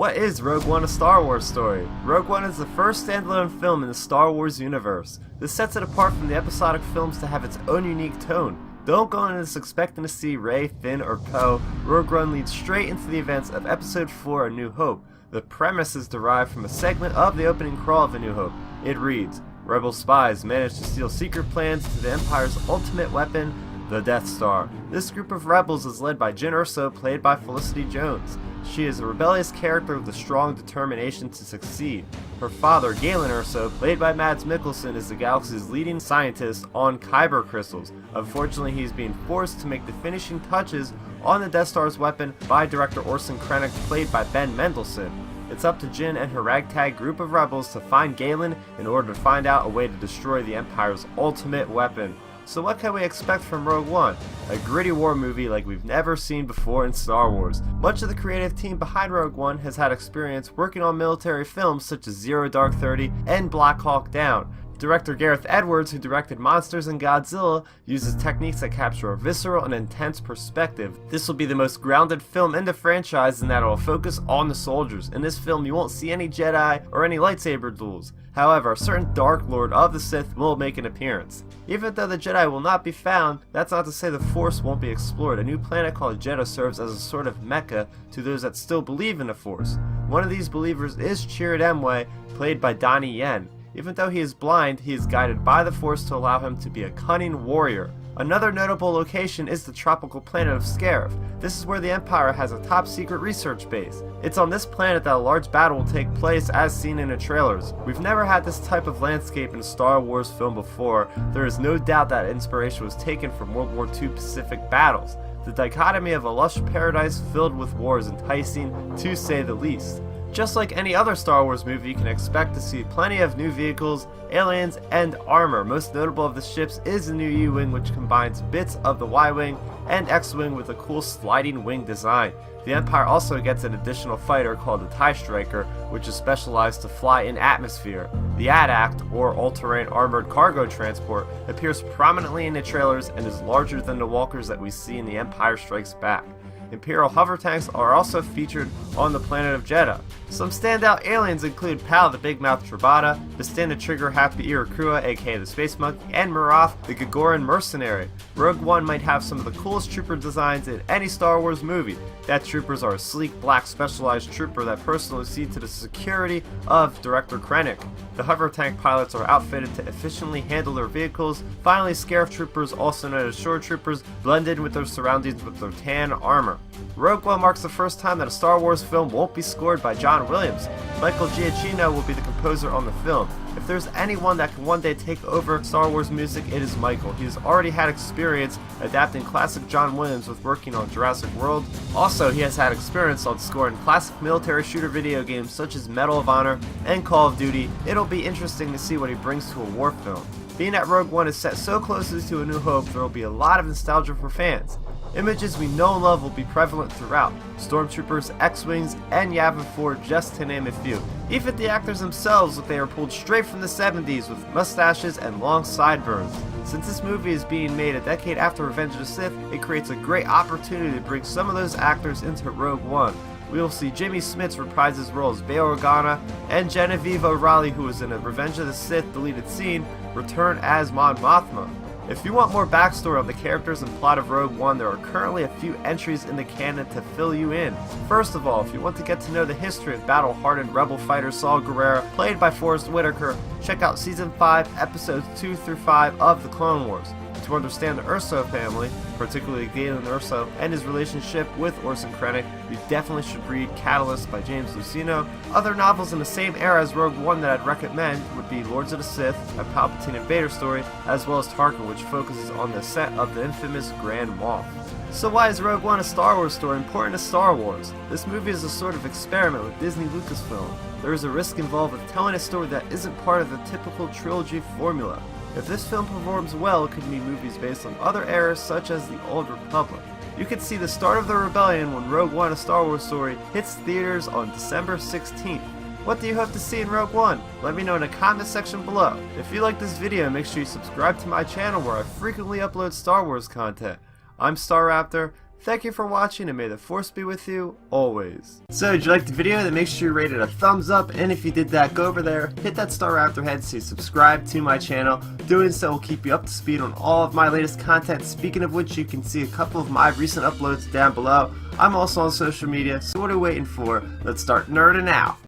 What is Rogue One, a Star Wars story? Rogue One is the first standalone film in the Star Wars universe. This sets it apart from the episodic films to have its own unique tone. Don't go into this expecting to see Rey, Finn, or Poe. Rogue One leads straight into the events of Episode 4, A New Hope. The premise is derived from a segment of the opening crawl of A New Hope. It reads, Rebel spies manage to steal secret plans to the Empire's ultimate weapon, the Death Star. This group of rebels is led by Jyn Erso, played by Felicity Jones. She is a rebellious character with a strong determination to succeed. Her father, Galen Erso, played by Mads Mikkelsen, is the galaxy's leading scientist on kyber crystals. Unfortunately, he is being forced to make the finishing touches on the Death Star's weapon by director Orson Krennic, played by Ben Mendelsohn. It's up to Jyn and her ragtag group of rebels to find Galen in order to find out a way to destroy the Empire's ultimate weapon. So what can we expect from Rogue One? A gritty war movie like we've never seen before in Star Wars. Much of the creative team behind Rogue One has had experience working on military films such as Zero Dark 30 and Black Hawk Down. Director Gareth Edwards, who directed Monsters and Godzilla, uses techniques that capture a visceral and intense perspective. This will be the most grounded film in the franchise in that it will focus on the soldiers. In this film, you won't see any Jedi or any lightsaber duels. However, a certain Dark Lord of the Sith will make an appearance. Even though the Jedi will not be found, that's not to say the Force won't be explored. A new planet called Jedha serves as a sort of mecca to those that still believe in the Force. One of these believers is Chirrut Îmwe, played by Donnie Yen. Even though he is blind, he is guided by the Force to allow him to be a cunning warrior. Another notable location is the tropical planet of Scarif. This is where the Empire has a top-secret research base. It's on this planet that a large battle will take place as seen in the trailers. We've never had this type of landscape in a Star Wars film before. There is no doubt that inspiration was taken from World War II Pacific battles. The dichotomy of a lush paradise filled with war is enticing, to say the least. Just like any other Star Wars movie, you can expect to see plenty of new vehicles, aliens, and armor. Most notable of the ships is the new U-Wing, which combines bits of the Y-Wing and X-Wing with a cool sliding wing design. The Empire also gets an additional fighter called the TIE Striker, which is specialized to fly in atmosphere. The AT-ACT, or All-Terrain Armored Cargo Transport, appears prominently in the trailers and is larger than the walkers that we see in The Empire Strikes Back. Imperial hover tanks are also featured on the planet of Jedha. Some standout aliens include Pal the Big Mouth Tribata, Bastanda Trigger Happy Iroquois aka the Space Monkey, and Marath the Gagoran Mercenary. Rogue One might have some of the coolest trooper designs in any Star Wars movie. That troopers are a sleek black specialized trooper that personally see to the security of Director Krennic. The hover tank pilots are outfitted to efficiently handle their vehicles. Finally, Scarif troopers, also known as shore troopers, blend in with their surroundings with their tan armor. Rogue One marks the first time that a Star Wars film won't be scored by John Williams. Michael Giacchino will be the composer on the film. If there's anyone that can one day take over Star Wars music, it is Michael. He has already had experience adapting classic John Williams with working on Jurassic World. Also, he has had experience on scoring classic military shooter video games such as Medal of Honor and Call of Duty. It'll be interesting to see what he brings to a war film. Being that Rogue One is set so closely to A New Hope, there will be a lot of nostalgia for fans. Images we know and love will be prevalent throughout. Stormtroopers, X-Wings, and Yavin 4, just to name a few. Even the actors themselves, they are pulled straight from the 70s with mustaches and long sideburns. Since this movie is being made a decade after Revenge of the Sith, it creates a great opportunity to bring some of those actors into Rogue One. We will see Jimmy Smits reprise his role as Bail Organa, and Genevieve O'Reilly, who was in a Revenge of the Sith deleted scene, return as Mon Mothma. If you want more backstory on the characters and plot of Rogue One, there are currently a few entries in the canon to fill you in. First of all, if you want to get to know the history of battle-hardened rebel fighter Saul Guerrero, played by Forrest Whitaker, check out Season 5, Episodes 2 through 5 of The Clone Wars. To understand the Erso family, particularly Galen Erso and his relationship with Orson Krennic, you definitely should read Catalyst by James Luceno. Other novels in the same era as Rogue One that I'd recommend would be Lords of the Sith, a Palpatine and Vader story, as well as Tarkin, which focuses on the set of the infamous Grand Moff. So why is Rogue One, a Star Wars story, important to Star Wars? This movie is a sort of experiment with Disney Lucasfilm. There is a risk involved with telling a story that isn't part of the typical trilogy formula. If this film performs well, it could mean movies based on other eras such as the Old Republic. You could see the start of the rebellion when Rogue One, a Star Wars story, hits theaters on December 16th. What do you hope to see in Rogue One? Let me know in the comment section below. If you like this video, make sure you subscribe to my channel where I frequently upload Star Wars content. I'm Starrapter, Thank you for watching, and may the Force be with you, always. So, did you like the video? Then make sure you rate it a thumbs up, and if you did that, go over there, hit that Starrapter head to subscribe to my channel. Doing so will keep you up to speed on all of my latest content, speaking of which you can see a couple of my recent uploads down below. I'm also on social media, so what are you waiting for? Let's start nerding out!